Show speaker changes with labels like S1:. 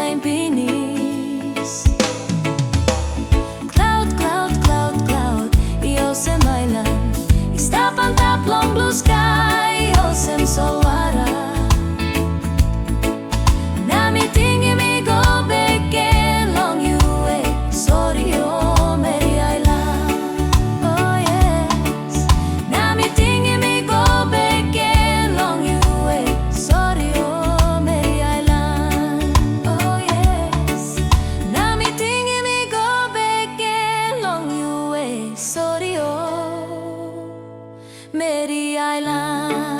S1: time pinis. Cloud, cloud, cloud, cloud, iosem island. Istapan taplong blue sky, iosem solwara. Nami tingi mi go beke long you way. Sorry oh Meri Island. Oh yes. Nami tingi mi go beke long you way. Sorry oh Meri Island. Oh yes. Nami tingi mi go beke long you way. Sorry oh Meri Island.